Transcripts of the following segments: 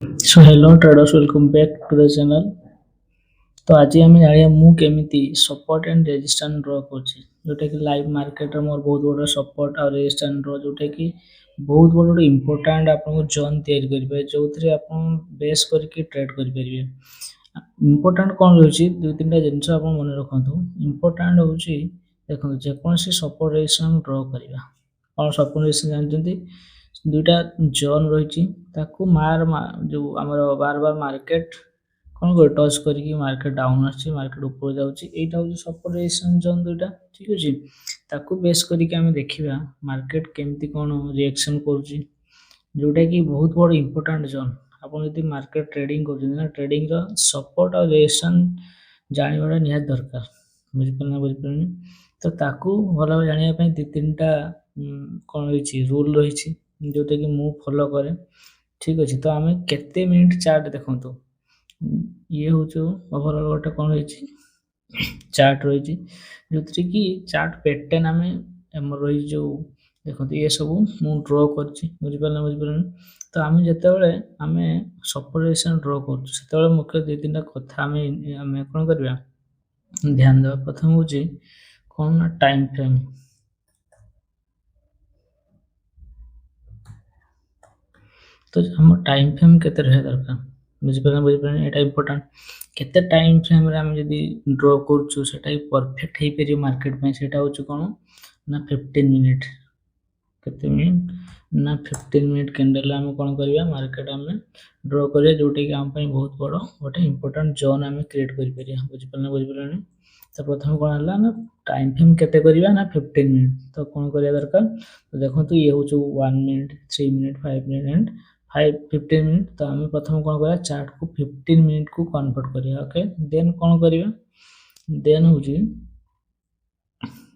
So hello traders, welcome back to the channel. तो आज आम जाना मु केमी सपोर्ट एंड रेजिस्टेंस ड्र कर जोटा कि लाइव मार्केट मोर बहुत बड़ा सपोर्ट और रेजिस्टेंस ड्र जोटा कि बहुत बड़ इंपोर्टेंट आपको जोन तैयारी करेंगे जो थे आप बेस करके ट्रेड करेंगे। इंपोर्टेंट कौन रही दुई तीन जिन आप मन रखु इंपोर्टेंट हूँ देखो जेकोसी सपोर्ट रेजिस्टेंस ड्र करवा कौन सपोर्ट रेजिस्टेंस जानते दुईटा जोन रही मार जो आम बार बार मार्केट कौन कर टच करके मार्केट डाउन आसी मार्केट ऊपर जाऊँगी यहाँ हूँ सपोर्ट रेजिस्टेंस जोन दुईटा ठीक अच्छे ताकू बेस करके आम देखा मार्केट केमती कौन रिएक्शन करुँच जोटा कि बहुत बड़ इंपोर्टेंट जोन आप मार्केट ट्रेडिंग कर ट्रेडिंग सपोर्ट और रेजिस्टेंस जानवा निहाती दरकार बुझिपारे बुझिपारे तो ताकू भल भाव जानापी दी तीन टा कौन रही रूल रही जोटा कि मु फॉलो करे ठीक अच्छे तो आम केते मिनिट चार्ट देखो ये हूँ ओवरऑल गोटे कौन रही चार्ट रही जो थी कि चार्ट पैटर्न आम रही जो देखो ये सब मु ड्र कर बुझिपारे बुझिपारे तो आम जिते आम सपोर्ट ड्र कर मुख्य दी तीन कथा आम कौन करवा ध्यान देवा प्रथम हूँ कौन ना टाइम फ्रेम तो आम टाइम फ्रेम केते रहा दरकार बुझिपारे बुझिपारे यहाँ इंपोर्टेंट केते टाइम फ्रेम रे आम जदि ड्र करूँ परफेक्ट हो पार मार्केट में सेटा हूँ कौन ना 15 मिनिट केते मिनिट ना 15 मिनिट कैंडल आम कौन करवा मार्केट आम ड्र करिया जोटा कि आम बहुत बड़ गोटे इंपोर्टेंट जोन आम क्रिएट कर बुझिपारे बुझिपारे तो प्रथम कौन है ना टाइम फ्रेम केते करवा ना 15 मिनिट तो कौन करिया दरकार तो देखो ये हूँ 1 minute 3 minute 5 minute and 15 minute तो आम प्रथम कौन करा चार्ट को 15 मिनिट को कन्वर्ट करिया ओके देन कौन करिया देन हूँ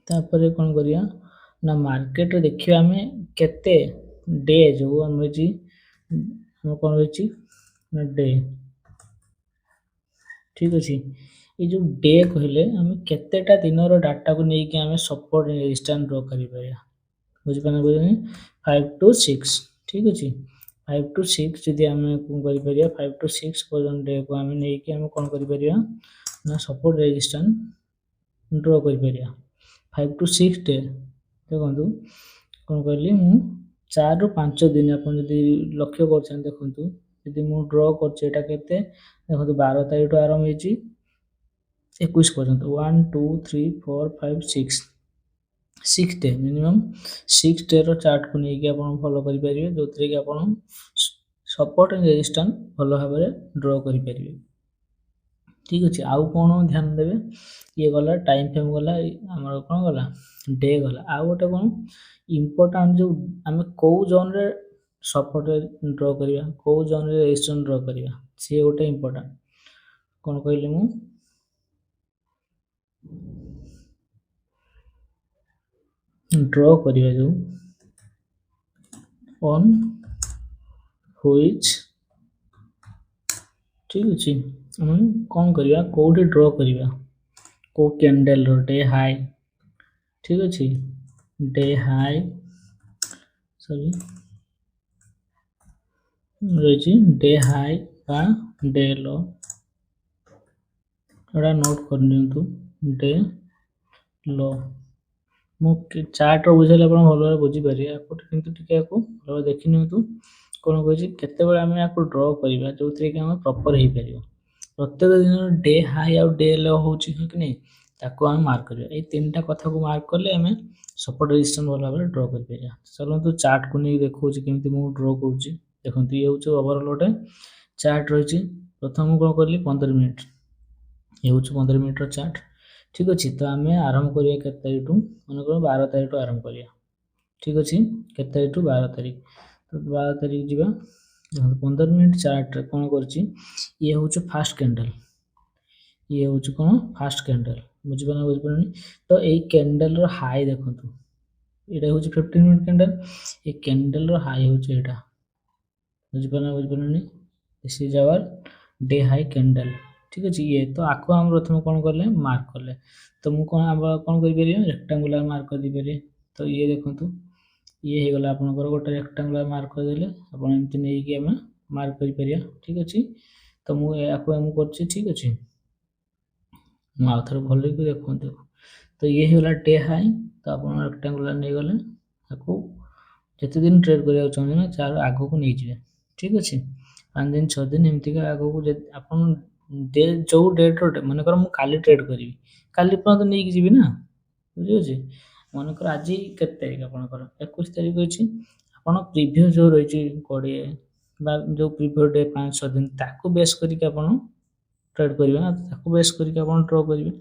तापर कौन करिया ना मार्केट रे देखिए आम केते डे जो आम कौन रही ना डे ठीक अच्छे ये जो डे कहले आम केतेटा दिन डाटा को लेकिन आम सपोर्ट रेजिस्टेंस ड्र कर बुझिपारे बुझे 5 to 6 ठीक अच्छे 5 to 6 जदि आम कौन कर 5 to 6 पर्यटन डे को आम नहीं आम कौन कर ना सपोर्ट रेजिस्टेंस ड्र कर 5 to 6 डे देखो कौन कहली मु 4 ରୁ 5 दिन आप लक्ष्य कर देखो जदि मु ड्र कर देखो 12 तारीख आरंभ हो 21 पर्यंत 1 2 3 4 5 6 6 डे मिनिमम 6 डे रो चार्ट को लेकिन आप फॉलो करेंगे जो थी कि आप सपोर्ट एंड रेजिस्टेंस भल भाव ड्र करेंगे ठीक अच्छे आउ कौन ध्यान देवे ये गला टाइम फ्रेम गला आम कौन गला डे गला आउ गोटे कौन इंपोर्टेंट जो आम कौ जोन रे सपोर्ट ड्र करवा कौ जोन रे रेजिस्टेंस ड्र करवा सी गोटे इंपोर्टेंट कौन कहली मु ड्र करवा जो ऑन व्हिच ठीक अच्छे आम कौन करवा कौटी ड्र करवा कौ कैंडल डे हाई ठीक अच्छे डे हाई सॉरी रही डे हाई बा डे लो एटा नोट कर डे लो मु चार्ट बुझे भल भाव बुझीपारे भल देखी नितु कौन कही केत आम या ड्र करवा जो थी कि आम प्रपर हो पार प्रत्येक दिन डे हाई आउ डे लो हो कि नहीं ताको आम मार्क करवा ये तीन टा कथा को मार्क कले आम सपोर्ट रेजिस्टेंस भल भाव ड्र कर चलते चार्ट को नहीं देखो केमती मु ड्र कर देखो ये हूँ ओवरऑल गोटे चार्ट रही प्रथम कौन कली 15 मिनिट ये हूँ 15 मिनिट चार्ट ठीक अच्छे तो आम आरंभ करिया केते तारीख मन कर 12 तारीख आरंभ करिया ठीक अच्छे केते तारीख 12 तारीख तो 12 तारीख जीवा 15 मिनिट चार्ट कौन कर ये हूँ फास्ट कैंडल ये हूँ कौन फास्ट कैंडल बुझिपारे बुझिपारे तो यही कैंडल रो हाई देखो ये हूँ 15 मिनिट कैंडल ये कैंडल रो हाई हूँ यहाँ बुझिपारे बुझिपारे this is our day high candle ठीक अच्छे ये तो आपको आम प्रथम कौन कले मार्क कले तो मुझे कौन कर रेक्टांगुलर मार्क कर पारे तो ये देखो ये हो गला आप गोटे रेक्टांगुलर मार्क करदे आप नहीं आम ମାର୍କ କରିପାରିବା ଠିକ୍ ଅଛି। ତ ମୁଁ ୟାକୁ ମୁଁ କରୁଛି ଠିକ୍ ଅଛି। ମୁଁ ଆଉ ଥରେ ଭଲକି ଦେଖନ୍ତୁ। ତ ଇଏ ହେଇଗଲା ଡେ ହାଇ। ତ ଆପଣ ରେକ୍ଟାଙ୍ଗୁଲାର ନେଇଗଲେ ତାକୁ ଯେତେ ଦିନ ଟ୍ରେଡ୍ କରିବାକୁ ଚାହୁଁଛନ୍ତି ନା ତାର ଆଗକୁ ନେଇଯିବେ ଠିକ୍ ଅଛି। 5 ଦିନ 6 ଦିନ ଏମିତିକା ଆଗକୁ ଆପଣ ଡେ ଯେଉଁ ଡେଟ୍ର ମନେକର ମୁଁ କାଲି ଟ୍ରେଡ୍ କରିବି, କାଲି ପର୍ଯ୍ୟନ୍ତ ନେଇକି ଯିବି ନା, ବୁଝିହେଉଛି। ମନେକର ଆଜି କେତେ ତାରିଖ ଆପଣଙ୍କର 21 ତାରିଖ ଅଛି, ଆପଣ ପ୍ରିଭିୟସ୍ ଯେଉଁ ରହିଛି 20 ବା ଯେଉଁ ପ୍ରିଭିୟସ୍ ଡେ 5-6 ଦିନ ତାକୁ ବେସ୍ କରିକି ଆପଣ ଟ୍ରେଡ୍ କରିବେ ନା, ତାକୁ ବେସ୍ କରିକି ଆପଣ ଡ୍ର କରିବେ।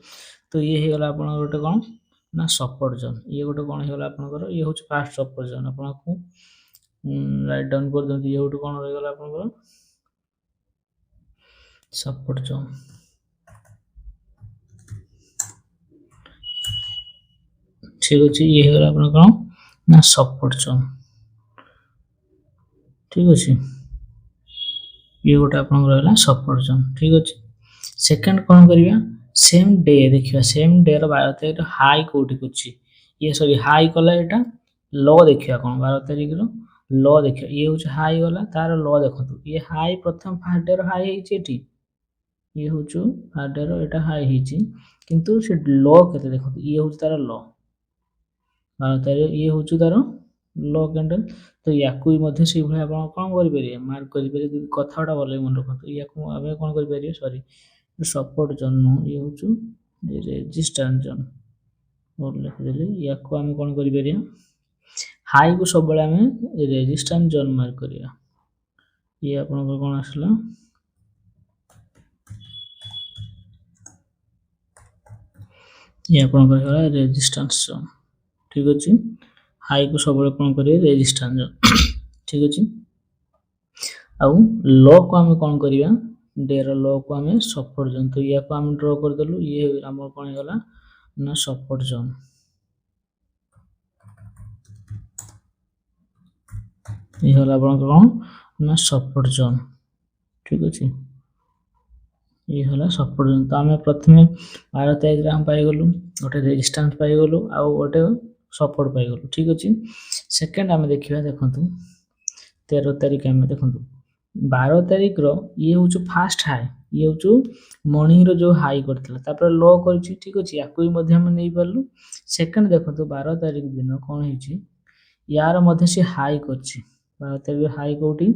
ତ ଇଏ ହେଇଗଲା ଆପଣଙ୍କର ଗୋଟେ କ'ଣ ନା ସପୋର୍ଟ ଜୋନ୍। ଇଏ ଗୋଟେ କ'ଣ ହେଇଗଲା ଆପଣଙ୍କର, ଇଏ ହେଉଛି ଫାର୍ଷ୍ଟ ସପୋର୍ଟ ଜୋନ୍। ଆପଣଙ୍କୁ ରାଇଟ୍ ଡାଉନ୍ କରିଦିଅନ୍ତୁ। ଇଏ ଗୋଟେ କ'ଣ ରହିଗଲା ଆପଣଙ୍କର ସପୋର୍ଟ ଜୋନ୍। ଠିକ୍ ଅଛି, ଇଏ ହେଇଗଲା ଆପଣଙ୍କର କ'ଣ ନା ସପୋର୍ଟ ଜୋନ୍ ଠିକ୍ ଅଛି। ଇଏ ଗୋଟେ ଆପଣଙ୍କର ରହିଲା ସପୋର୍ଟ ଜୋନ୍ ଠିକ୍ ଅଛି। ସେକେଣ୍ଡ କ'ଣ କରିବା, ସେମ୍ ଡେ ଦେଖିବା, ସେମ୍ ଡେର 12 ତାରିଖର ହାଇ କେଉଁଠି ଅଛି। ଇଏ ସରି ହାଇ କଲା, ଏଇଟା ଲ ଦେଖିବା କ'ଣ 12 ତାରିଖର ଲ ଦେଖିବା। ଇଏ ହେଉଛି ହାଇ ଗଲା, ତାର ଲ ଦେଖନ୍ତୁ। ଇଏ ହାଇ ପ୍ରଥମ ଫାର୍ଷ୍ଟ ଡେର ହାଇ ହେଇଛି ଏଠି, ଇଏ ହେଉଛି ଫାର୍ଷ୍ଟ ଡେର ଏଇଟା ହାଇ ହେଇଛି, କିନ୍ତୁ ସେ ଲ କେତେ ଦେଖନ୍ତୁ। ଇଏ ହେଉଛି ତାର ଲ 12 ତାରିଖ, ଇଏ ହେଉଛି ତାର ଲ କ୍ୟାଣ୍ଡେଲ। ତ ୟାକୁ ବି ମଧ୍ୟ ସେଇଭଳି ଆପଣ କ'ଣ କରିପାରିବେ, ମାର୍କ କରିପାରିବେ। କଥାଟା ଭଲ ମନେ ରଖନ୍ତୁ। ୟାକୁ ଆମେ କ'ଣ କରିପାରିବେ, ସରି ସପୋର୍ଟ ଜୋନ୍ ନୁହଁ, ଇଏ ହେଉଛି ରେଜିଷ୍ଟାନ୍ସ ଜୋନ୍। ମୋର ଲେଖିଦେଲି। ୟାକୁ ଆମେ କ'ଣ କରିପାରିବା, ହାଇକୁ ସବୁବେଳେ ଆମେ ରେଜିଷ୍ଟାନ୍ସ ଜୋନ୍ ମାର୍କ କରିବା। ଇଏ ଆପଣଙ୍କର କ'ଣ ଆସିଲା, ଇଏ ଆପଣଙ୍କର ହେଇଗଲା ରେଜିଷ୍ଟାନ୍ସ ଜୋନ୍ ଠିକ୍ ଅଛି। ହାଇକୁ ସବୁବେଳେ କ'ଣ କରିବେ, ରେଜିଷ୍ଟାନ୍ସ ଜୋନ୍ ଠିକ୍ ଅଛି। ଆଉ ଲକୁ ଆମେ କ'ଣ କରିବା, ଡେର ଲକୁ ଆମେ ସପୋର୍ଟ ଜୋନ୍। ତ ୟାକୁ ଆମେ ଡ୍ର କରିଦେଲୁ। ଇଏ ଆମର କ'ଣ ହେଇଗଲା ନା ସପୋର୍ଟ ଜୋନ୍। ଇଏ ହେଲା ଆପଣଙ୍କର କ'ଣ ନା ସପୋର୍ଟ ଜୋନ୍ ଠିକ୍ ଅଛି। ଇଏ ହେଲା ସପୋର୍ଟ ଜୋନ୍। ତ ଆମେ ପ୍ରଥମେ 12 ତାରିଖରେ ଆମେ ପାଇଗଲୁ ଗୋଟେ ରେଜିଷ୍ଟାନ୍ସ ପାଇଗଲୁ, ଆଉ ଗୋଟେ ସପୋର୍ଟ ପାଇଗଲୁ ଠିକ୍ ଅଛି। ସେକେଣ୍ଡ ଆମେ ଦେଖିବା, ଦେଖନ୍ତୁ 13 ତାରିଖ ଆମେ ଦେଖନ୍ତୁ 12 ତାରିଖର ଇଏ ହେଉଛି ଫାର୍ଷ୍ଟ ହାଇ, ଇଏ ହେଉଛି ମର୍ଣ୍ଣିଂର ଯେଉଁ ହାଇ କରିଥିଲା, ତାପରେ ଲ କରିଛି ଠିକ୍ ଅଛି। ୟାକୁ ବି ମଧ୍ୟ ଆମେ ନେଇପାରିଲୁ। ସେକେଣ୍ଡ ଦେଖନ୍ତୁ 12 ତାରିଖ ଦିନ କ'ଣ ହେଇଛି, ୟାର ମଧ୍ୟ ସେ ହାଇ କରିଛି। 12 ତାରିଖ ହାଇ କେଉଁଠି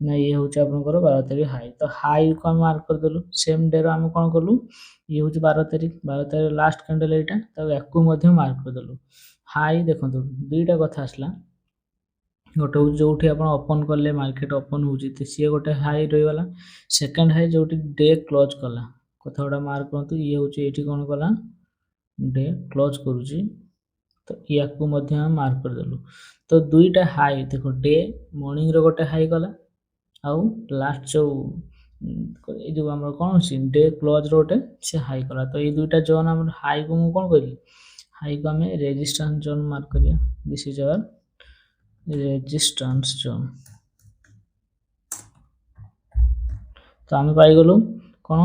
ନା ଇଏ ହେଉଛି ଆପଣଙ୍କର 12 ତାରିଖ ହାଇ। ତ ହାଇକୁ ଆମେ ମାର୍କ କରିଦେଲୁ। ସେମ୍ ଡେର ଆମେ କ'ଣ କଲୁ, ଇଏ ହେଉଛି 12 ତାରିଖ, 12 ତାରିଖ ଲାଷ୍ଟ କ୍ୟାଣ୍ଡେଲ ଏଇଟା, ତାକୁ ୟାକୁ ମଧ୍ୟ ମାର୍କ କରିଦେଲୁ। ହାଇ ଦେଖନ୍ତୁ ଦୁଇଟା କଥା ଆସିଲା, ଗୋଟେ ହେଉଛି ଯେଉଁଠି ଆପଣ ଓପନ୍ କଲେ ମାର୍କେଟ ଓପନ୍ ହେଉଛି, ତ ସିଏ ଗୋଟେ ହାଇ ରହିଗଲା। ସେକେଣ୍ଡ ହାଇ ଯେଉଁଠି ଡେ କ୍ଲୋଜ୍ କଲା, କଥା ଗୁଡ଼ା ମାର୍କ କରନ୍ତୁ। ଇଏ ହେଉଛି ଏଇଠି କ'ଣ କଲା, ଡେ କ୍ଲୋଜ୍ କରୁଛି, ତ ୟାକୁ ମଧ୍ୟ ଆମେ ମାର୍କ କରିଦେଲୁ। ତ ଦୁଇଟା ହାଇ ଦେଖ, ଡେ ମର୍ଣ୍ଣିଂର ଗୋଟେ ହାଇ କଲା, ଆଉ ଲାଷ୍ଟ ଯେଉଁ ଏଇ ଯେଉଁ ଆମର କ'ଣ ଅଛି ଡେ କ୍ଲୋଜ୍ର ଗୋଟେ ସେ ହାଇ କଲା। ତ ଏଇ ଦୁଇଟା ଜୋନ୍ ଆମର ହାଇକୁ ମୁଁ କ'ଣ କହିଲି, ହାଇକୁ ଆମେ ରେଜିଷ୍ଟାନ୍ସ ଜୋନ୍ ମାର୍କ କରିବା। This is our resistance zone. ତ ଆମେ ପାଇଗଲୁ କ'ଣ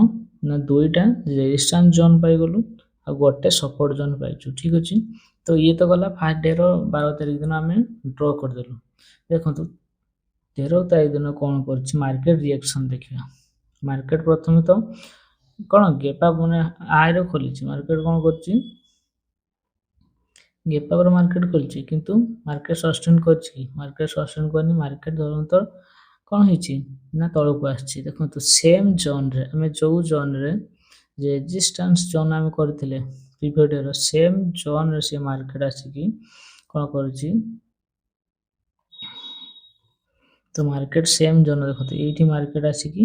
ନା ଦୁଇଟା ରେଜିଷ୍ଟାନ୍ସ ଜୋନ୍ ପାଇଗଲୁ, ଆଉ ଗୋଟେ ସପୋର୍ଟ ଜୋନ୍ ପାଇଛୁ ଠିକ୍ ଅଛି। ତ ଇଏ ତ ଗଲା ଫାର୍ଷ୍ଟ ଡେର 12 ତାରିଖ ଦିନ ଆମେ ଡ୍ର କରିଦେଲୁ। ଦେଖନ୍ତୁ 13 ତାରିଖ ଦିନ କ'ଣ କରିଛି, ମାର୍କେଟ ରିଆକ୍ସନ୍ ଦେଖିବା। ମାର୍କେଟ ପ୍ରଥମେ ତ କ'ଣ ଗେପ୍ ଅପ୍ ମାନେ ହାଇର ଖୋଲିଛି, ମାର୍କେଟ କ'ଣ କରିଛି ଗେପ୍ ଅପ୍ର ମାର୍କେଟ ଖୋଲିଛି, କିନ୍ତୁ ମାର୍କେଟ ସଷ୍ଟେନ୍ କରିଛି, ମାର୍କେଟ ସଷ୍ଟେନ୍ କରିନି। ମାର୍କେଟ ଧରନ୍ତୁ କ'ଣ ହେଇଛି ନା ତଳକୁ ଆସିଛି। ଦେଖନ୍ତୁ ସେମ୍ ଜୋନ୍ରେ ଆମେ ଯେଉଁ ଜୋନ୍ରେ ରେଜିଷ୍ଟାନ୍ସ ଜୋନ୍ ଆମେ କରିଥିଲେ ପ୍ରିଭିୟସ୍ ଡେର, ସେମ୍ ଜୋନ୍ରେ ସେ ମାର୍କେଟ ଆସିକି କ'ଣ କରୁଛି, ତ ମାର୍କେଟ ସେମ୍ ଜୋନ୍ ଦେଖନ୍ତୁ ଏଇଠି ମାର୍କେଟ ଆସିକି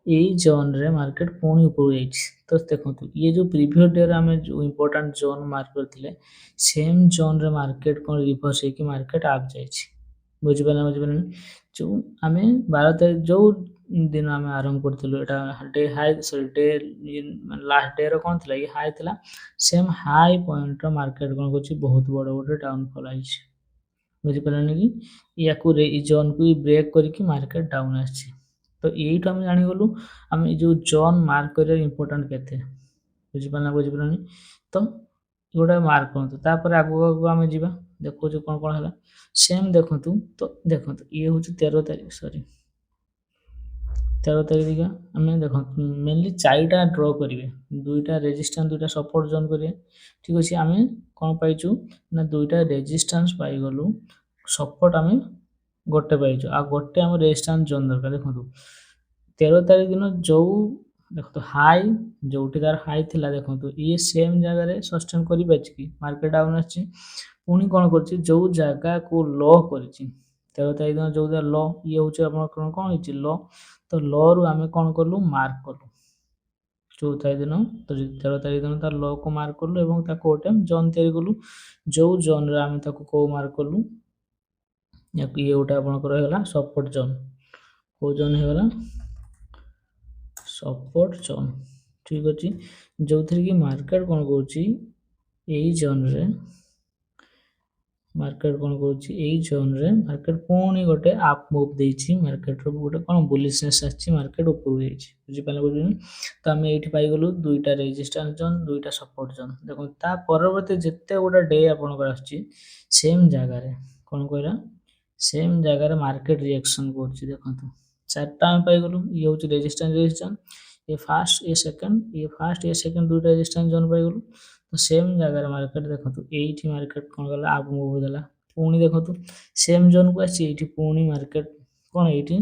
ଏଇ ଜୋନ୍ରେ ମାର୍କେଟ ପୁଣି ଉପରକୁ ଯାଇଛି। ତ ଦେଖନ୍ତୁ ଇଏ ଯେଉଁ ପ୍ରିଭିୟସ୍ ଡେରେ ଆମେ ଯେଉଁ ଇମ୍ପୋର୍ଟାଣ୍ଟ ଜୋନ୍ ମାର୍କ କରିଥିଲେ, ସେମ୍ ଜୋନ୍ରେ ମାର୍କେଟ କ'ଣ ରିଭର୍ସ ହେଇକି ମାର୍କେଟ ଆପ୍ ଯାଇଛି। ବୁଝିପାରିଲେ ବୁଝିପାରିଲେନି। ଯେଉଁ ଆମେ 12 ତାରିଖ ଯେଉଁ ଦିନ ଆମେ ଆରମ୍ଭ କରିଥିଲୁ, ଏଇଟା ଡେ ହାଇ ସରି ଡେ ଲାଷ୍ଟ ଡେର କ'ଣ ଥିଲା, ଇଏ ହାଇ ଥିଲା। ସେମ୍ ହାଇ ପଏଣ୍ଟର ମାର୍କେଟ କ'ଣ କରୁଛି, ବହୁତ ବଡ଼ ଗୋଟେ ଡାଉନଫଲ୍ ଆସିଛି। ବୁଝିପାରିଲେନି କି, ୟାକୁ ଏଇ ଜୋନ୍କୁ ବ୍ରେକ୍ କରିକି ମାର୍କେଟ ଡାଉନ୍ ଆସିଛି। ତ ଏଇଠୁ ଆମେ ଜାଣିଗଲୁ ଆମେ ଏଇ ଯେଉଁ ଜୋନ୍ ମାର୍କ କରିବାର ଇମ୍ପୋର୍ଟାଣ୍ଟ କେତେ। ବୁଝିପାରିଲେ ବୁଝିପାରିଲେନି। ତ ଏଗୁଡ଼ା ମାର୍କ କରନ୍ତୁ। ତାପରେ ଆଗକୁ ଆଗକୁ ଆମେ ଯିବା, ଦେଖୁଛୁ କ'ଣ କ'ଣ ହେଲା। ସେମ୍ ଦେଖନ୍ତୁ, ତ ଦେଖନ୍ତୁ ଇଏ ହେଉଛି 13 ତାରିଖ ସରି 13 ତାରିଖ ଆମେ ଦେଖନ୍ତୁ ମେନଲି 4ଟା ଡ୍ର କରିବେ, 2ଟା ରେଜିଷ୍ଟାନ୍ସ 2ଟା ସପୋର୍ଟ ଜୋନ୍ କରିବେ। ଠିକ୍ ଅଛି, ଆମେ କ'ଣ ପାଇଛୁ ନା 2ଟା ରେଜିଷ୍ଟାନ୍ସ ପାଇଗଲୁ, ସପୋର୍ଟ ଆମେ ଗୋଟେ ପାଇଛୁ, ଆଉ ଗୋଟେ ଆମ ରେଜିଷ୍ଟାନ୍ସ ଜୋନ୍ ଦରକାର। ଦେଖନ୍ତୁ 13 ତାରିଖ ଦିନ ଯୋଉ ଦେଖନ୍ତୁ ହାଇ ଯୋଉଠି ତାର ହାଇ ଥିଲା, ଦେଖନ୍ତୁ ଇଏ ସେମ୍ ଜାଗାରେ ସଷ୍ଟେନ୍ କରିପାରିଛି କି? ମାର୍କେଟ ଡାଉନ୍ ଆସିଛି, ପୁଣି କ'ଣ କରିଛି ଯୋଉ ଜାଗାକୁ ଲ କରିଛି 13 ତାରିଖ ଦିନ ଯୋଉ ଲ, ଇଏ ହେଉଛି ଆପଣଙ୍କର କ'ଣ ହେଇଛି ଲ, ତ ଲରୁ ଆମେ କ'ଣ କଲୁ ମାର୍କ କଲୁ 14 ତାରିଖ ଦିନ, ତ 13 ତାରିଖ ଦିନ ତାର ଲକୁ ମାର୍କ କଲୁ ଏବଂ ତାକୁ ଗୋଟେ ଜୋନ୍ ତିଆରି କଲୁ, ଯୋଉ ଜୋନ୍ରେ ଆମେ ତାକୁ କୋଉ ମାର୍କ କଲୁ, ଇଏ ଗୋଟେ ଆପଣଙ୍କର ହେଇଗଲା ସପୋର୍ଟ ଜୋନ୍। କୋଉ ଜୋନ୍ ହେଇଗଲା ସପୋର୍ଟ ଜୋନ୍। ଠିକ୍ ଅଛି, ଯୋଉଥିରେ କି ମାର୍କେଟ କ'ଣ କହୁଛି ଏଇ ଜୋନ୍ରେ, ମାର୍କେଟ କ'ଣ କହୁଛି ଏଇ ଜୋନ୍ରେ ମାର୍କେଟ ପୁଣି ଗୋଟେ ଅପ୍ ମୁଭ୍ ଦେଇଛି, ମାର୍କେଟର ଗୋଟେ କ'ଣ ବୁଲିଶନେସ୍ ଆସିଛି, ମାର୍କେଟ ଉପରକୁ ଯାଇଛି। ବୁଝିପାରିଲେ ବୁଝିପାରିଲେ? ତ ଆମେ ଏଇଠି ପାଇଗଲୁ 2ଟା ରେଜିଷ୍ଟାନ୍ସ ଜୋନ୍ 2ଟା ସପୋର୍ଟ ଜୋନ୍। ଦେଖନ୍ତୁ ତା ପରବର୍ତ୍ତୀ ଯେତେ ଗୋଟେ ଡେ ଆପଣଙ୍କର ଆସୁଛି ସେମ୍ ଜାଗାରେ କ'ଣ କହିଲା ସେମ୍ ଜାଗାରେ ମାର୍କେଟ ରିଆକ୍ସନ୍ କରୁଛି। ଦେଖନ୍ତୁ 4ଟା ଆମେ ପାଇଗଲୁ, ଇଏ ହେଉଛି ରେଜିଷ୍ଟାନ୍ସ, ଇଏ ଫାର୍ଷ୍ଟ ଇଏ ସେକେଣ୍ଡ, ଇଏ ଫାର୍ଷ୍ଟ ଇଏ ସେକେଣ୍ଡ 2ଟା ରେଜିଷ୍ଟାନ୍ସ ଜୋନ୍ ପାଇଗଲୁ। ତ ସେମ୍ ଜାଗାରେ ମାର୍କେଟ ଦେଖନ୍ତୁ ଏଇଠି ମାର୍କେଟ କ'ଣ କଲା ଆପ ମୁଭ୍ ଦେଲା, ପୁଣି ଦେଖନ୍ତୁ ସେମ୍ ଜୋନ୍କୁ ଆସିଛି, ଏଇଠି ପୁଣି ମାର୍କେଟ କ'ଣ ଏଇଠି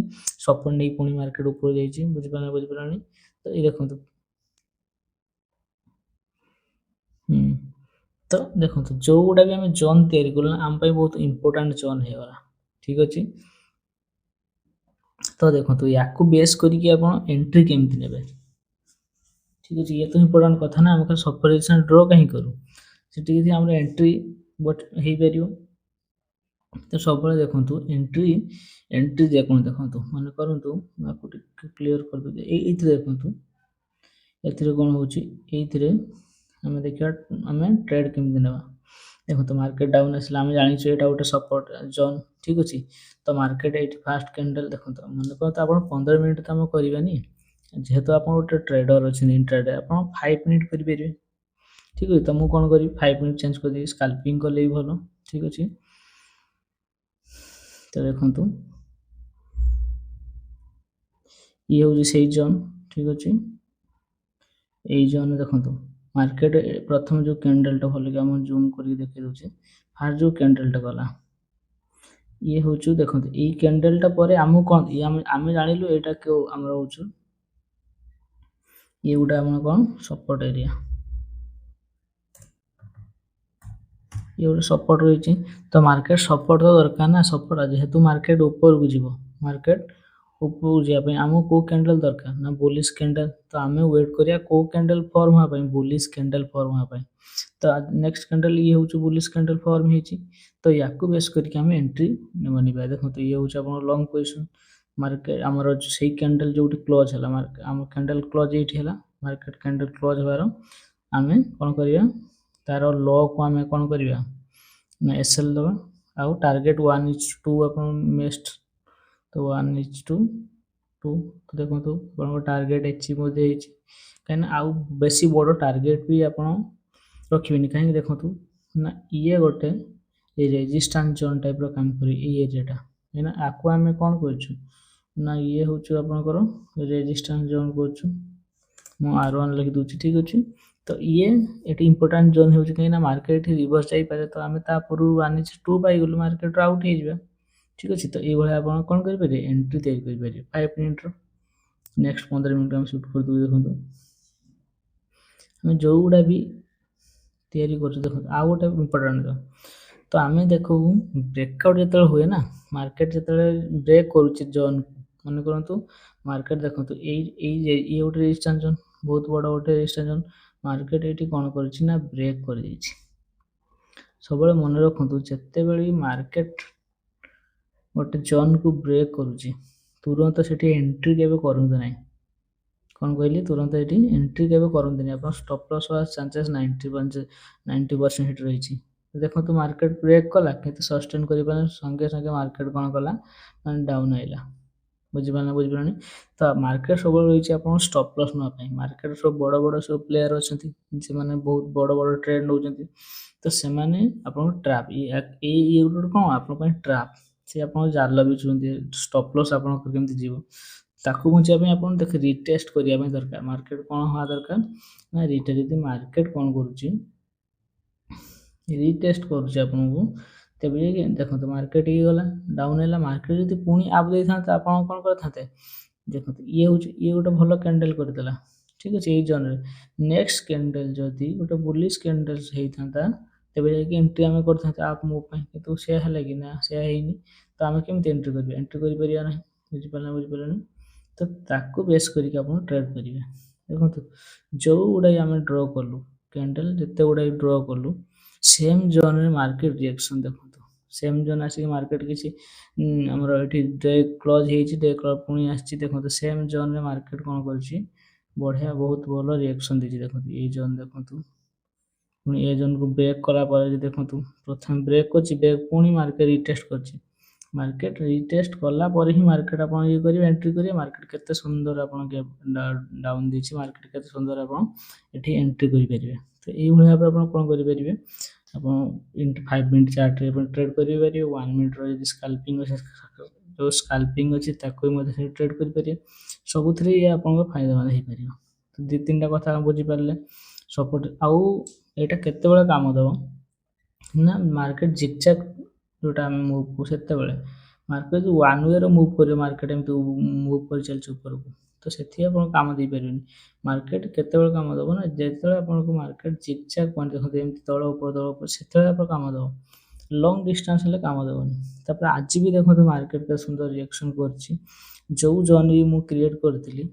ସପୋର୍ଟ ନେଇ ପୁଣି ମାର୍କେଟ ଉପରକୁ ଯାଇଛି। ବୁଝିପାରିଲାନି? ତ ଏଇ ଦେଖନ୍ତୁ ତ ଦେଖନ୍ତୁ ଯୋଉଗୁଡ଼ା ବି ଆମେ ଜୋନ୍ ତିଆରି କଲୁ ନା ଆମ ପାଇଁ ବହୁତ ଇମ୍ପୋର୍ଟାଣ୍ଟ ଜୋନ୍ ହେଇଗଲା। ଠିକ୍ ଅଛି, ତ ଦେଖନ୍ତୁ ୟାକୁ ବେସ୍ କରିକି ଆପଣ ଏଣ୍ଟ୍ରି କେମିତି ନେବେ। ଠିକ୍ ଅଛି, ଇଏ ତ ଇମ୍ପୋର୍ଟାଣ୍ଟ କଥା ନା, ଆମେ ଖାଲି ସପୋର୍ଟ ରେଜିଷ୍ଟାନ୍ସ ଡ୍ର କାହିଁ କରୁ, ସେଠି ଯଦି ଆମର ଏଣ୍ଟ୍ରି ହେଇପାରିବ। ତ ସବୁବେଳେ ଦେଖନ୍ତୁ ଏଣ୍ଟ୍ରି ଯେ କ'ଣ ଦେଖନ୍ତୁ ମନେ କରନ୍ତୁ, ମୁଁ ଆକୁ ଟିକେ କ୍ଲିୟର କରିଦେଉଛି, ଏଇଥିରେ ଦେଖନ୍ତୁ, ଏଥିରେ କ'ଣ ହେଉଛି, ଏଇଥିରେ ଆମେ ଦେଖିବା ଆମେ ଟ୍ରେଡ୍ କେମିତି ନେବା। ଦେଖନ୍ତୁ ମାର୍କେଟ ଡାଉନ୍ ଆସିଲା, ଆମେ ଜାଣିଛୁ ଏଇଟା ଗୋଟେ ସପୋର୍ଟ ଜୋନ୍। ଠିକ୍ ଅଛି, ତ ମାର୍କେଟ ଏଇଠି ଫାର୍ଷ୍ଟ କ୍ୟାଣ୍ଡେଲ୍ ଦେଖନ୍ତୁ, ମନେ କରନ୍ତୁ ଆପଣ 15 ମିନିଟ୍ ତ ଆମେ କରିବାନି, ଯେହେତୁ ଆପଣ ଗୋଟେ ଟ୍ରେଡର ଅଛନ୍ତି ଇଣ୍ଟ୍ରାଡେ, ଆପଣ 5 ମିନିଟ୍ କରିପାରିବେ। ଠିକ୍ ଅଛି, ତ ମୁଁ କ'ଣ କରିବି 5 ମିନିଟ୍ ଚେଞ୍ଜ କରିଦେବି, ସ୍କାଲ୍ପିଂ କଲେ ବି ଭଲ। ଠିକ୍ ଅଛି, ତ ଦେଖନ୍ତୁ ଇଏ ହେଉଛି ସେଇ ଜୋନ୍। ଠିକ୍ ଅଛି, ଏଇ ଜୋନ୍ ଦେଖନ୍ତୁ ମାର୍କେଟ ପ୍ରଥମେ ଯେଉଁ କ୍ୟାଣ୍ଡେଲଟା ଭଲକି ଆମେ ଜୁମ୍ କରିକି ଦେଖେଇ ଦେଉଛି, ଫାର୍ଷ୍ଟ ଯେଉଁ କ୍ୟାଣ୍ଡେଲଟା ଗଲା ଇଏ ହେଉଛି ଦେଖନ୍ତୁ ଏଇ କ୍ୟାଣ୍ଡେଲଟା ପରେ ଆମକୁ କ'ଣ ଆମେ ଜାଣିଲୁ ଏଇଟା କେଉଁ ଆମର ହେଉଛି ଇଏ ଗୋଟେ ଆମର କ'ଣ ସପୋର୍ଟ ଏରିଆ, ଇଏ ଗୋଟେ ସପୋର୍ଟ ରହିଛି। ତ ମାର୍କେଟ ସପୋର୍ଟ ତ ଦରକାର ନା, ସପୋର୍ଟ ଯେହେତୁ ମାର୍କେଟ ଉପରକୁ ଯିବ, ମାର୍କେଟ ଉପରକୁ ଯିବା ପାଇଁ ଆମକୁ କେଉଁ କ୍ୟାଣ୍ଡେଲ ଦରକାର ନା ବୁଲିଶ କ୍ୟାଣ୍ଡେଲ। ତ ଆମେ ୱେଟ୍ କରିବା କେଉଁ କ୍ୟାଣ୍ଡେଲ ଫର୍ମ ହେବା ପାଇଁ, ବୁଲିଶ କ୍ୟାଣ୍ଡେଲ ଫର୍ମ ହେବା ପାଇଁ। ତ ନେକ୍ସଟ କ୍ୟାଣ୍ଡେଲ ଇଏ ହେଉଛି ବୁଲିଶ କ୍ୟାଣ୍ଡେଲ ଫର୍ମ ହେଇଛି, ତ ୟାକୁ ବେସ୍ କରିକି ଆମେ ଏଣ୍ଟ୍ରି ବନିବା। ଦେଖନ୍ତୁ ଇଏ ହେଉଛି ଆପଣଙ୍କ ଲଙ୍ଗ ପୋଜିସନ୍, ମାର୍କେଟ ଆମର ସେଇ କ୍ୟାଣ୍ଡେଲ ଯେଉଁଠି କ୍ଲୋଜ୍ ହେଲା, ଆମ କ୍ୟାଣ୍ଡେଲ କ୍ଲୋଜ୍ ଏଇଠି ହେଲା, ମାର୍କେଟ କ୍ୟାଣ୍ଡେଲ କ୍ଲୋଜ୍ ହେବାର ଆମେ କ'ଣ କରିବା, ତାର ଲକୁ ଆମେ କ'ଣ କରିବା ନା ଏସ୍ଏଲ୍ ଦେବା, ଆଉ ଟାର୍ଗେଟ 1:2 ଆପଣ ମେଷ୍ଟ, ତ 1:2। ତ ଦେଖନ୍ତୁ ଆପଣଙ୍କ ଟାର୍ଗେଟ ଏଚିଭ୍ ମଧ୍ୟ ହେଇଛି, କାହିଁକିନା ଆଉ ବେଶୀ ବଡ଼ ଟାର୍ଗେଟ ବି ଆପଣ ରଖିବେନି, କାହିଁକି ଦେଖନ୍ତୁ ନା ଇଏ ଗୋଟେ ଏ ରେଜିଷ୍ଟାନ୍ସ ଜୋନ୍ ଟାଇପ୍ର କାମ କରିବ ଏଇ ଏରିଆଟା, କାହିଁକିନା ଆକୁ ଆମେ କ'ଣ କରୁଛୁ ନା ଇଏ ହେଉଛି ଆପଣଙ୍କର ରେଜିଷ୍ଟାନ୍ସ ଜୋନ୍ କରୁଛୁ, ମୁଁ R1 ଲେଖିଦେଉଛି। ଠିକ୍ ଅଛି, ତ ଇଏ ଏଠି ଇମ୍ପୋର୍ଟାଣ୍ଟ ଜୋନ୍ ହେଉଛି, କାହିଁକିନା ମାର୍କେଟ ଏଠି ରିଭର୍ସ ଯାଇପାରେ, ତ ଆମେ ତା ପୂର୍ବରୁ 1:2 ପାଇଗଲୁ, ମାର୍କେଟରୁ ଆଉଟ୍ ହେଇଯିବା। ଠିକ୍ ଅଛି, ତ ଏଇଭଳିଆ ଆପଣ କ'ଣ କରିପାରିବେ ଏଣ୍ଟ୍ରି ତିଆରି କରିପାରିବେ 5 ମିନିଟ୍ର। ନେକ୍ସଟ 15 ମିନିଟ୍ ଆମେ ସୁଟ୍ କରିଦେବୁ। ଦେଖନ୍ତୁ ଆମେ ଯେଉଁଗୁଡ଼ା ବି ତିଆରି କରୁଛୁ, ଦେଖନ୍ତୁ ଆଉ ଗୋଟେ ଇମ୍ପୋର୍ଟାଣ୍ଟ ତ ଆମେ ଦେଖୁ ବ୍ରେକଆଉଟ୍ ଯେତେବେଳେ ହୁଏ ନା, ମାର୍କେଟ ଯେତେବେଳେ ବ୍ରେକ୍ କରୁଛି ଜୋନ୍କୁ, ମନେ କରନ୍ତୁ ମାର୍କେଟ ଦେଖନ୍ତୁ ଇଏ ଗୋଟେ ରେଜିଷ୍ଟାନ୍ସ ଜୋନ୍, ବହୁତ ବଡ଼ ଗୋଟେ ରେଜିଷ୍ଟାନ୍ସ ଜୋନ୍, ମାର୍କେଟ ଏଇଠି କ'ଣ କରିଛି ନା ବ୍ରେକ୍ କରିଦେଇଛି। ସବୁବେଳେ ମନେ ରଖନ୍ତୁ ଯେତେବେଳେ ମାର୍କେଟ ଗୋଟେ ଜୋନ୍କୁ ବ୍ରେକ୍ କରୁଛି ତୁରନ୍ତ ସେଠି ଏଣ୍ଟ୍ରି କେବେ କରନ୍ତୁ ନାହିଁ। କ'ଣ କହିଲି, ତୁରନ୍ତ ଏଠି ଏଣ୍ଟ୍ରି କେବେ କରନ୍ତୁନି, ଆପଣ ଷ୍ଟପ୍ ଲସ୍ ହେବା ଚାନ୍ସେସ୍ 90% ସେଠି ରହିଛି। ଦେଖନ୍ତୁ ମାର୍କେଟ ବ୍ରେକ୍ କଲା କିନ୍ତୁ ସଷ୍ଟେନ୍ କରିପାରିଲା, ସଙ୍ଗେ ସଙ୍ଗେ ମାର୍କେଟ କ'ଣ କଲା ମାନେ ଡାଉନ୍ ଆଇଲା। ବୁଝିପାରିଲାନି? ତ ମାର୍କେଟ ସବୁବେଳେ ରହିଛି ଆପଣଙ୍କ ଷ୍ଟପ୍ ଲସ୍ ନେବା ପାଇଁ। ମାର୍କେଟ ସବୁ ବଡ଼ ବଡ଼ ସବୁ ପ୍ଲେୟାର ଅଛନ୍ତି, ସେମାନେ ବହୁତ ବଡ଼ ବଡ଼ ଟ୍ରେଡ୍ ନେଉଛନ୍ତି, ତ ସେମାନେ ଆପଣଙ୍କ ଟ୍ରାପ୍ ଇଏ ଗୋଟେ କ'ଣ ଆପଣଙ୍କ ପାଇଁ ଟ୍ରାପ୍, ସେ ଆପଣଙ୍କ ଜାଲ ବିଛୁଛନ୍ତି, ଷ୍ଟପ୍ ଲସ୍ ଆପଣଙ୍କର କେମିତି ଯିବ। ତାକୁ ବୁଝିବା ପାଇଁ ଆପଣ ଦେଖ ରିଟେଷ୍ଟ କରିବା ପାଇଁ ଦରକାର ମାର୍କେଟ କ'ଣ ହେବା ଦରକାର ନା ଯଦି ମାର୍କେଟ କ'ଣ କରୁଛି ରିଟେଷ୍ଟ କରୁଛି ଆପଣଙ୍କୁ ତେବେ ଯାଇକି ଦେଖନ୍ତୁ ମାର୍କେଟ ଇଏ ଗଲା ଡାଉନ୍ ହେଲା ମାର୍କେଟ ଯଦି ପୁଣି ଆପ୍ ଦେଇଥାନ୍ତେ ଆପଣ କ'ଣ କରିଥାନ୍ତେ ଦେଖନ୍ତୁ ଇଏ ଗୋଟେ ଭଲ କ୍ୟାଣ୍ଡେଲ୍ କରିଦେଲା ଠିକ୍ ଅଛି ଏଇ ଜୋନ୍ରେ ନେକ୍ସଟ କ୍ୟାଣ୍ଡେଲ୍ ଯଦି ଗୋଟେ ବୁଲିଶ କ୍ୟାଣ୍ଡେଲ୍ ହେଇଥାନ୍ତା ତେବେ ଯାଇକି ଏଣ୍ଟ୍ରି ଆମେ କରିଥାନ୍ତେ ଆପ୍ ମୁଭ୍ ପାଇଁ କିନ୍ତୁ ସେୟା ହେଲା କି ନା ସେୟା ହେଇନି ତ ଆମେ କେମିତି ଏଣ୍ଟ୍ରି କରିବା ଏଣ୍ଟ୍ରି କରିପାରିବା ନାହିଁ ବୁଝିପାରିଲେନି ତ ତାକୁ ବେସ୍ କରିକି ଆପଣ ଟ୍ରେଡ୍ କରିବେ ଦେଖନ୍ତୁ ଯେଉଁ ଗୁଡ଼ାଏ ଆମେ ଡ୍ର କଲୁ କ୍ୟାଣ୍ଡେଲ୍ ଯେତେ ଗୁଡ଼ାଏ ଡ୍ର କଲୁ ସେମ୍ ଜୋନ୍ରେ ମାର୍କେଟ ରିଆକ୍ସନ୍ ଦେଖନ୍ତୁ ସେମ୍ ଜୋନ୍ ଆସିକି ମାର୍କେଟ କିଛି ଆମର ଏଠି ଡେ କ୍ଲୋଜ୍ ହେଇଛି ଡେ କ୍ଲୋଜ୍ ପୁଣି ଆସିଛି ଦେଖନ୍ତୁ ସେମ୍ ଜୋନ୍ରେ ମାର୍କେଟ କ'ଣ କରିଛି ବଢ଼ିଆ ବହୁତ ଭଲ ରିଆକ୍ସନ୍ ଦେଇଛି ଦେଖନ୍ତୁ ଏଇ ଜୋନ୍ ଦେଖନ୍ତୁ ପୁଣି ଏ ଜୋନ୍କୁ ବ୍ରେକ୍ କଲା ପରେ ଦେଖନ୍ତୁ ପ୍ରଥମେ ବ୍ରେକ୍ କରିଛି ବ୍ରେକ୍ ପୁଣି ମାର୍କେଟ ରିଟେଷ୍ଟ କରିଛି ମାର୍କେଟ ରିଟେଷ୍ଟ କଲା ପରେ ହିଁ ମାର୍କେଟ ଆପଣ ଇଏ କରିବେ ଏଣ୍ଟ୍ରି କରିବେ ମାର୍କେଟ କେତେ ସୁନ୍ଦର ଆପଣ ଡାଉନ୍ ଦେଇଛି ମାର୍କେଟ କେତେ ସୁନ୍ଦର ଆପଣ ଏଠି ଏଣ୍ଟ୍ରି କରିପାରିବେ ତ ଏଇଭଳି ଭାବରେ ଆପଣ କ'ଣ କରିପାରିବେ ଆପଣ 5 ମିନିଟ୍ ଚାର୍ଟରେ ଆପଣ ଟ୍ରେଡ୍ କରିପାରିବେ 1 ମିନିଟ୍ର ଯଦି ସ୍କାଲ୍ପିଂ ଅଛି ଯେଉଁ ସ୍କାଲ୍ପିଂ ଅଛି ତାକୁ ବି ମଧ୍ୟ ସେଠି ଟ୍ରେଡ୍ କରିପାରିବେ ସବୁଥିରେ ଇଏ ଆପଣଙ୍କ ଫାଇଦାମାନ ହେଇପାରିବ ତ 2-3ଟା କଥା ବୁଝିପାରିଲେ ସପୋର୍ଟ ଆଉ ଏଇଟା କେତେବେଳେ କାମ ଦେବ ନା ମାର୍କେଟ ଜିଗଜାଗ୍ ଯେଉଁଟା ଆମେ ମୁଭ୍ କରୁ ସେତେବେଳେ ମାର୍କେଟ ଯଦି ୱାନ୍ ୱେରେ ମୁଭ୍ କରିବ ମାର୍କେଟ ଏମିତି ମୁଭ୍ କରି ଚାଲିଛି ଉପରକୁ ତ ସେଠି ଆପଣ କାମ ଦେଇପାରିବେନି ମାର୍କେଟ କେତେବେଳେ କାମ ଦେବ ନା ଯେତେବେଳେ ଆପଣଙ୍କୁ ମାର୍କେଟ ଜିଗଜାଗ୍ ପଏଣ୍ଟ ଦେଖନ୍ତୁ ଏମିତି ତଳ ଉପର ସେତେବେଳେ ଆପଣ କାମ ଦେବ ଲଙ୍ଗ୍ ଡିଷ୍ଟାନ୍ସ ହେଲେ କାମ ଦେବନି ତାପରେ ଆଜି ବି ଦେଖନ୍ତୁ ମାର୍କେଟ କେତେ ସୁନ୍ଦର ରିଆକ୍ସନ୍ କରିଛି ଯେଉଁ ଜୋନ୍ ବି ମୁଁ କ୍ରିଏଟ୍ କରିଥିଲି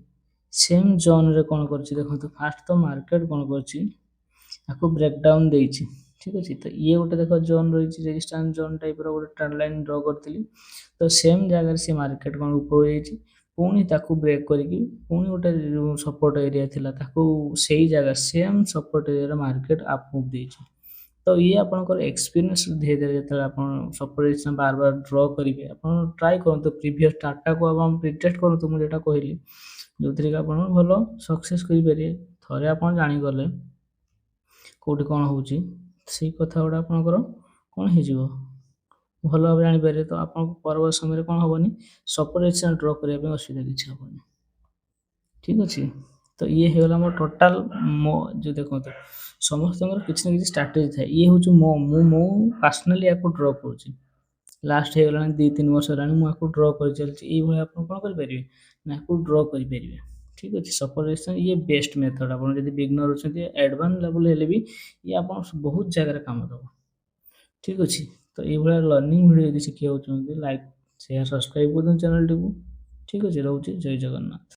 ସେମ୍ ଜୋନ୍ରେ କ'ଣ କରିଛି ଦେଖନ୍ତୁ ଫାଷ୍ଟ ତ ମାର୍କେଟ କ'ଣ କରିଛି ଆକୁ ବ୍ରେକଡାଉନ୍ ଦେଇଛି ଠିକ୍ ଅଛି ତ ଇଏ ଗୋଟେ ଦେଖ ଜୋନ୍ ରହିଛି ରେଜିଷ୍ଟାନ୍ସ ଜୋନ୍ ଟାଇପ୍ର ଗୋଟେ ଟ୍ରେଣ୍ଡ ଲାଇନ୍ ଡ୍ର କରିଥିଲି ତ ସେମ୍ ଜାଗାରେ ସେ ମାର୍କେଟ କ'ଣ ଉପର ହେଇଛି ପୁଣି ତାକୁ ବ୍ରେକ୍ କରିକି ପୁଣି ଗୋଟେ ସପୋର୍ଟ ଏରିଆ ଥିଲା ତାକୁ ସେଇ ଜାଗା ସେମ୍ ସପୋର୍ଟ ଏରିଆର ମାର୍କେଟ ଆପ୍ ମୁଭ୍ ଦେଇଛି ତ ଇଏ ଆପଣଙ୍କର ଏକ୍ସପିରିଏନ୍ସ ଧୀରେ ଧୀରେ ଯେତେବେଳେ ଆପଣ ସପୋର୍ଟ ଏରିଆ ବାର ଡ୍ର କରିବେ ଆପଣ ଟ୍ରାଏ କରନ୍ତୁ ପ୍ରିଭିୟସ୍ ଡାଟାକୁ ଆପଣ ରିଟେଷ୍ଟ କରନ୍ତୁ ମୁଁ ଯେଉଁଟା କହିଲି ଯେଉଁଥିରେ କି ଆପଣ ଭଲ ସକ୍ସେସ୍ କରିପାରିବେ ଥରେ ଆପଣ ଜାଣିଗଲେ କେଉଁଠି କ'ଣ ହେଉଛି ସେଇ କଥା ଗୁଡ଼ା ଆପଣଙ୍କର କ'ଣ ହେଇଯିବ ଭଲ ଭାବରେ ଜାଣିପାରିବେ ତ ଆପଣଙ୍କୁ ପରବର୍ତ୍ତୀ ସମୟରେ କ'ଣ ହେବନି ସପୋର୍ଟ ରେଜିଷ୍ଟାନ୍ସ ଡ୍ର କରିବା ପାଇଁ ଅସୁବିଧା କିଛି ହେବନି ଠିକ୍ ଅଛି ତ ଇଏ ହେଇଗଲା ମୋର ଟୋଟାଲ୍ ମୋ ଯେଉଁ ଦେଖନ୍ତୁ ସମସ୍ତଙ୍କର କିଛି ନା କିଛି ଷ୍ଟ୍ରାଟେଜି ଥାଏ ଇଏ ହେଉଛି ମୁଁ ପର୍ସନାଲି ୟାକୁ ଡ୍ର କରୁଛି ଲାଷ୍ଟ ହେଇଗଲାଣି 2-3 ବର୍ଷ ହେଲାଣି ମୁଁ ୟାକୁ ଡ୍ର କରି ଚାଲିଛି ଏଇଭଳି ଆପଣ କ'ଣ କରିପାରିବେ ନା ୟାକୁ ଡ୍ର କରିପାରିବେ ଠିକ୍ ଅଛି ସପୋର୍ଟ ରେଜିଷ୍ଟାନ୍ସ ଇଏ ବେଷ୍ଟ ମେଥଡ଼ ଆପଣ ଯଦି ବିଗନର ଅଛନ୍ତି ଆଡ଼ଭାନ୍ସ ଲେଭେଲ ହେଲେ ବି ଇଏ ଆପଣ ବହୁତ ଜାଗାରେ କାମ ଦେବ ଠିକ୍ ଅଛି ତ ଏଇଭଳିଆ ଲର୍ଣ୍ଣିଂ ଭିଡ଼ିଓ ଯଦି ଶିଖିବାକୁ ଚାହୁଁଛନ୍ତି ଲାଇକ୍ ସେୟାର ସବସ୍କ୍ରାଇବ୍ କରିଦିଅନ୍ତୁ ଚ୍ୟାନେଲଟିକୁ ଠିକ୍ ଅଛି ରହୁଛି ଜୟ ଜଗନ୍ନାଥ।